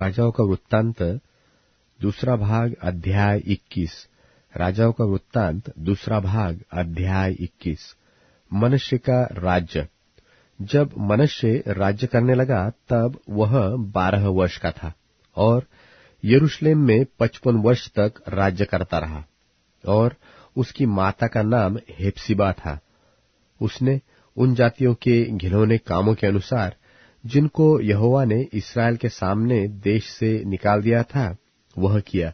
राजाओं का वृत्तांत दूसरा भाग अध्याय 21। राजाओं का वृत्तांत दूसरा भाग अध्याय 21। मनुष्य का राज्य। जब मनुष्य राज्य करने लगा तब वह 12 वर्ष का था और यरूशलेम में 55 वर्ष तक राज्य करता रहा। और उसकी माता का नाम हेप्सिबा था। उसने उन जातियों के घिनौने कामों के अनुसार जिनको यहोवा ने इस्राएल के सामने देश से निकाल दिया था वह किया,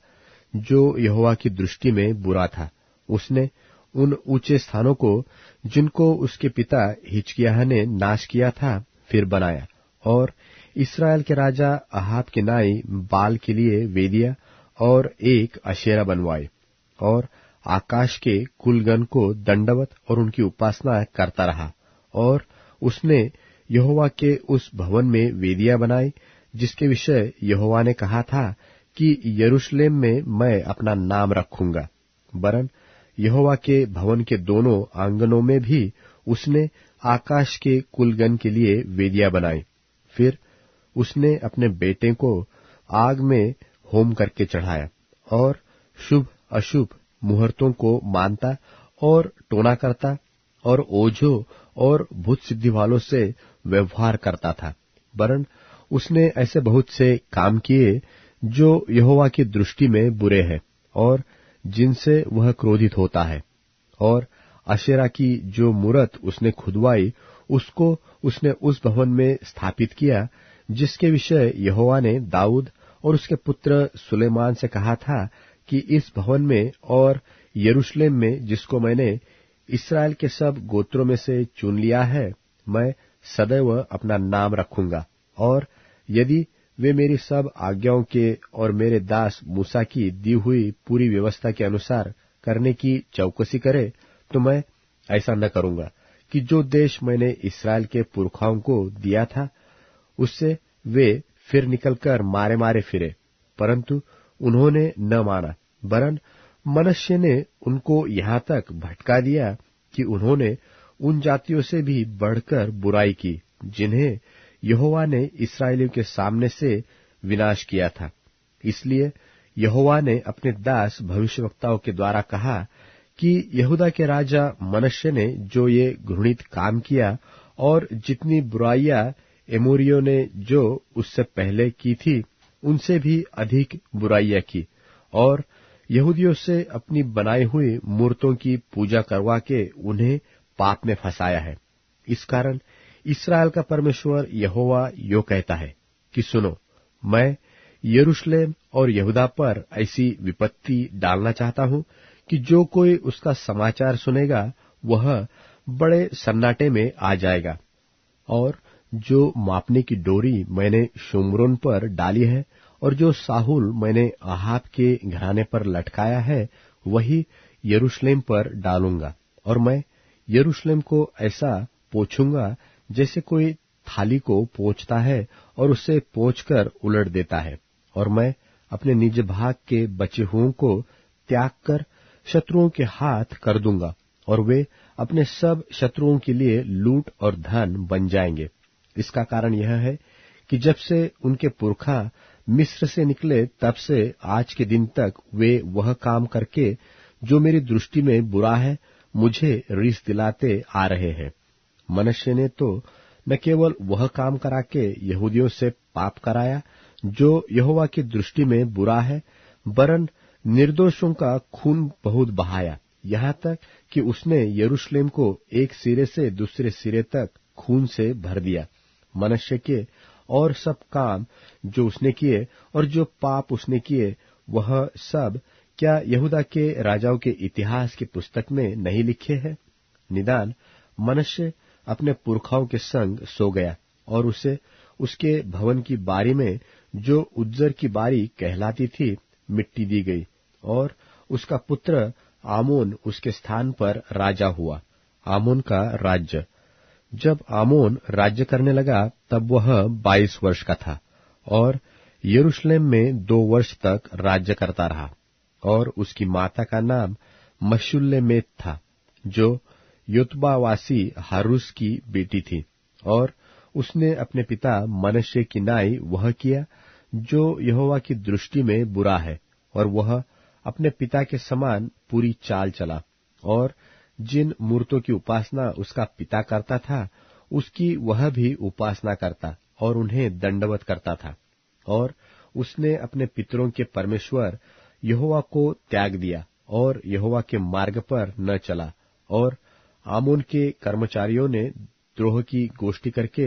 जो यहोवा की दृष्टि में बुरा था। उसने उन ऊंचे स्थानों को जिनको उसके पिता हिजकिय्याह ने नाश किया था फिर बनाया, और इस्राएल के राजा अहाब के नाई बाल के लिए वेदियां और एक अशेरा बनवाए, और आकाश के कुलगण को दंडवत और उनकी उपासना करता रहा। और उसने यहोवा के उस भवन में वेदियां बनाई जिसके विषय यहोवा ने कहा था कि यरूशलेम में मैं अपना नाम रखूंगा। वरन यहोवा के भवन के दोनों आंगनों में भी उसने आकाश के कुलगण के लिए वेदियां बनाई। फिर उसने अपने बेटे को आग में होम करके चढ़ाया और शुभ अशुभ मुहूर्तों को मानता और टोना करता और ओझों और भूत सिद्धि वालों से व्यवहार करता था। वरन उसने ऐसे बहुत से काम किए जो यहोवा की दृष्टि में बुरे हैं और जिनसे वह क्रोधित होता है। और अशेरा की जो मूरत उसने खुदवाई उसको उसने उस भवन में स्थापित किया जिसके विषय यहोवा ने दाऊद और उसके पुत्र सुलेमान से कहा था कि इस भवन में और यरूशलेम में जिसको मैंने इस्राएल के सब गोत्रों में से चुन लिया है मैं सदैव अपना नाम रखूंगा। और यदि वे मेरी सब आज्ञाओं के और मेरे दास मूसा की दी हुई पूरी व्यवस्था के अनुसार करने की चौकसी करे तो मैं ऐसा न करूंगा कि जो देश मैंने इस्राएल के पुरखाओं को दिया था उससे वे फिर निकलकर मारे मारे फिरे। परंतु उन्होंने न माना, वरन मनुष्य ने उनको यहां तक भटका दिया कि उन्होंने उन जातियों से भी बढ़कर बुराई की जिन्हें यहोवा ने इस्राएलियों के सामने से विनाश किया था। इसलिए यहोवा ने अपने दास भविष्यवक्ताओं के द्वारा कहा कि यहूदा के राजा मनुष्य ने जो ये घृणित काम किया और जितनी बुराइयां एमोरियों ने जो उससे पहले की थी उनसे भी अधिक बुराइयां की, और यहूदियों से अपनी बनाई हुई मूर्तों की पूजा करवा के उन्हें पाप में फंसाया है। इस कारण इस्राएल का परमेश्वर यहोवा यो कहता है कि सुनो, मैं यरूशलेम और यहूदा पर ऐसी विपत्ति डालना चाहता हूं कि जो कोई उसका समाचार सुनेगा वह बड़े सन्नाटे में आ जाएगा। और जो मापने की डोरी मैंने शुम्रोन पर डाली है और जो साहुल मैंने अहाब के घराने पर लटकाया है वही यरूशलेम पर डालूंगा। और मैं यरूशलेम को ऐसा पोंछूंगा जैसे कोई थाली को पोंछता है और उसे पोंछकर उलट देता है। और मैं अपने निज भाग के बचे हुओं को त्याग कर शत्रुओं के हाथ कर दूंगा, और वे अपने सब शत्रुओं के लिए लूट और धन बन जाएंगे। इसका कारण यह है कि जब से उनके पुरखा मिस्र से निकले तब से आज के दिन तक वे वह काम करके जो मेरी दृष्टि में बुरा है मुझे रिस दिलाते आ रहे हैं। मनुष्य ने तो न केवल वह काम करा के यहूदियों से पाप कराया जो यहोवा की दृष्टि में बुरा है, वरन निर्दोषों का खून बहुत बहाया, यहाँ तक कि उसने यरूशलेम को एक सिरे से दूसरे सिरे तक खून से भर दिया। मनुष्य के और सब काम जो उसने किए और जो पाप उसने किए वह सब क्या यहूदा के राजाओं के इतिहास की पुस्तक में नहीं लिखे हैं? निदान मनुष्य अपने पुरखाओं के संग सो गया और उसे उसके भवन की बारी में जो उज्जर की बारी कहलाती थी मिट्टी दी गई, और उसका पुत्र आमोन उसके स्थान पर राजा हुआ। आमोन का राज्य। जब आमोन राज्य करने लगा तब वह 22 वर्ष का था और यरूशलेम में 2 वर्ष तक राज्य करता रहा। और उसकी माता का नाम मशुल्लेमेत था जो योतबावासी हारूस की बेटी थी। और उसने अपने पिता मनश्शे की नाई वह किया जो यहोवा की दृष्टि में बुरा है, और वह अपने पिता के समान पूरी चाल चला, और जिन मूर्तों की उपासना उसका पिता करता था उसकी वह भी उपासना करता और उन्हें दंडवत करता था। और उसने अपने पितरों के परमेश्वर यहोवा को त्याग दिया और यहोवा के मार्ग पर न चला। और आमोन के कर्मचारियों ने द्रोह की गोष्ठी करके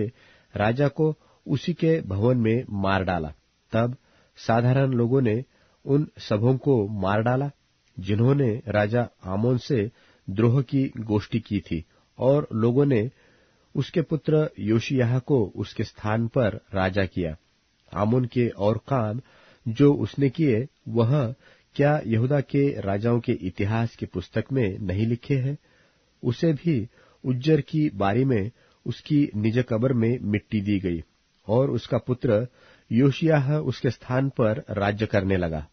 राजा को उसी के भवन में मार डाला। तब साधारण लोगों ने उन सबों को मार डाला जिन्होंने राजा आमोन से द्रोह की गोष्ठी की थी, और लोगों ने उसके पुत्र योशिय्याह को उसके स्थान पर राजा किया। आमोन के और काम जो उसने किए, वह क्या यहूदा के राजाओं के इतिहास की पुस्तक में नहीं लिखे हैं? उसे भी उज्जर की बारी में उसकी निज कब्र में मिट्टी दी गई, और उसका पुत्र योशिय्याह उसके स्थान पर राज्य करने लगा।